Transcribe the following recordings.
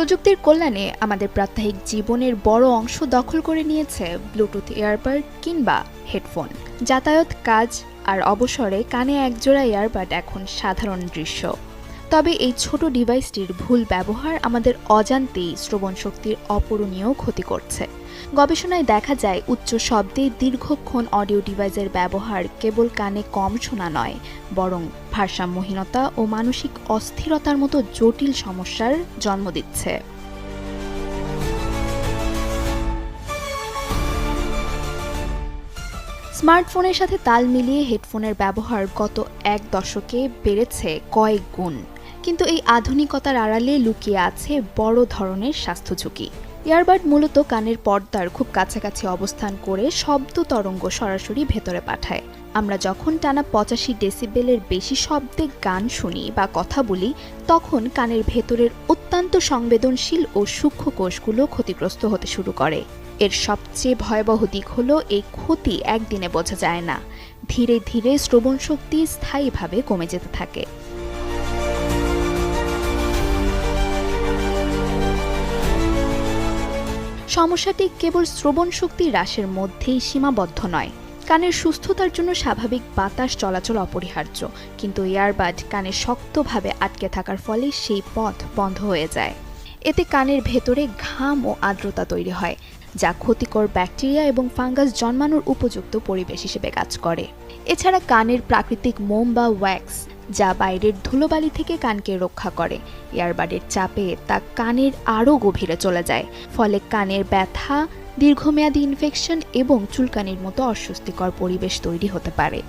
প্রযুক্তির কল্যাণে আমাদের প্রাত্যহিক জীবনের বড় অংশ দখল করে নিয়েছে ব্লুটুথ ইয়ারবাড কিংবা হেডফোন। যাতায়াত, কাজ আর অবসরে কানে একজোড়া ইয়ারবাড এখন সাধারণ দৃশ্য। তবে এই ছোট ডিভাইসটির ভুল ব্যবহার আমাদের অজান্তেই শ্রবণ শক্তির অপূরণীয় ক্ষতি করছে। গবেষণায় দেখা যায় উচ্চ শব্দে দীর্ঘক্ষণ অডিও ডিভাইসের ব্যবহার কেবল কানে কম শোনা নয়, বরং ভারসাম্যহীনতা ও মানসিক অস্থিরতার মতো জটিল সমস্যার জন্ম দিচ্ছে। স্মার্টফোনের সাথে তাল মিলিয়ে হেডফোনের ব্যবহার গত এক দশকে বেড়েছে কয়েক গুণ, কিন্তু এই আধুনিকতার আড়ালে লুকিয়ে আছে বড় ধরনের স্বাস্থ্য ঝুঁকি। ইয়ারবাড মূলত কানের পর্দার খুব কাছাকাছি অবস্থান করে শব্দ তরঙ্গ সরাসরি ভেতরে পাঠায়। আমরা যখন টানা 85 ডেসিবেলের বেশি শব্দে গান শুনি বা কথা বলি, তখন কানের ভেতরের অত্যন্ত সংবেদনশীল ও সূক্ষ্ম কোষগুলো ক্ষতিগ্রস্ত হতে শুরু করে। এর সবচেয়ে ভয়াবহ দিক হলো এই ক্ষতি একদিনে বোঝা যায় না, ধীরে ধীরে শ্রবণ শক্তি স্থায়ীভাবে কমে যেতে থাকে। সমস্যাটি কেবল শ্রবণ শক্তি হ্রাসের মধ্যেই সীমাবদ্ধ নয়। কানের সুস্থতার জন্য স্বাভাবিক বাতাস চলাচল অপরিহার্য, কিন্তু ইয়ারবাড কানে শক্তভাবে আটকে থাকার ফলে সেই পথ বন্ধ হয়ে যায়। এতে কানের ভেতরে ঘাম ও আর্দ্রতা তৈরি হয়, যা ক্ষতিকর ব্যাকটেরিয়া এবং ফাঙ্গাস জন্মানোর উপযুক্ত পরিবেশ হিসেবে কাজ করে। এছাড়া কানের প্রাকৃতিক মোম বা ওয়্যাক্স, যা বাইরের ধুলোবালি থেকে কানকে রক্ষা করে, ইয়ারবাডের চাপে তা কানের আরও গভীরে চলে যায়, ফলে কানের ব্যথা, দীর্ঘমেয়াদী ইনফেকশন এবং চুলকানির মতো অস্বস্তিকর পরিবেশ তৈরি হতে পারে।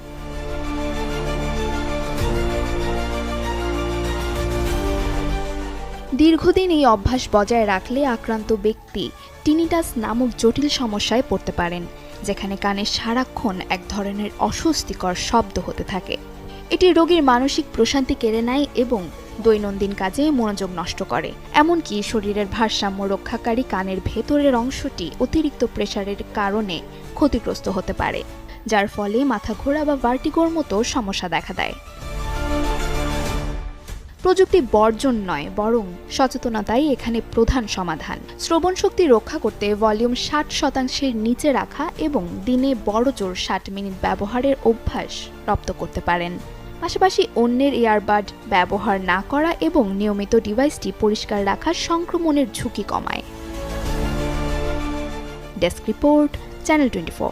দীর্ঘদিন এই অভ্যাস বজায় রাখলে আক্রান্ত ব্যক্তি টিনিটাস নামক জটিল সমস্যায় পড়তে পারেন, যেখানে কানে সারাক্ষণ এক ধরনের অস্বস্তিকর শব্দ হতে থাকে। এটি রোগীর মানসিক প্রশান্তি কেড়ে নেয় এবং দৈনন্দিন কাজে মনোযোগ নষ্ট করে। এমনকি শরীরের ভারসাম্য রক্ষাকারী কানের ভেতরের অংশটি অতিরিক্ত প্রেসারের কারণে ক্ষতিগ্রস্ত হতে পারে, যার ফলে মাথা ঘোরা বা ভার্টিগোর মতো সমস্যা দেখা দেয়। প্রযুক্তি বর্জন নয়, বরং সচেতনতাই এখানে প্রধান সমাধান। শ্রবণ শক্তি রক্ষা করতে ভলিউম 60% নিচে রাখা এবং দিনে বড়জোর 60 মিনিট ব্যবহারের অভ্যাস রপ্ত করতে পারেন। পাশাপাশি অন্যের ইয়ারবাড ব্যবহার না করা এবং নিয়মিত ডিভাইসটি পরিষ্কার রাখা সংক্রমণের ঝুঁকি কমায়। Desk report, channel 24।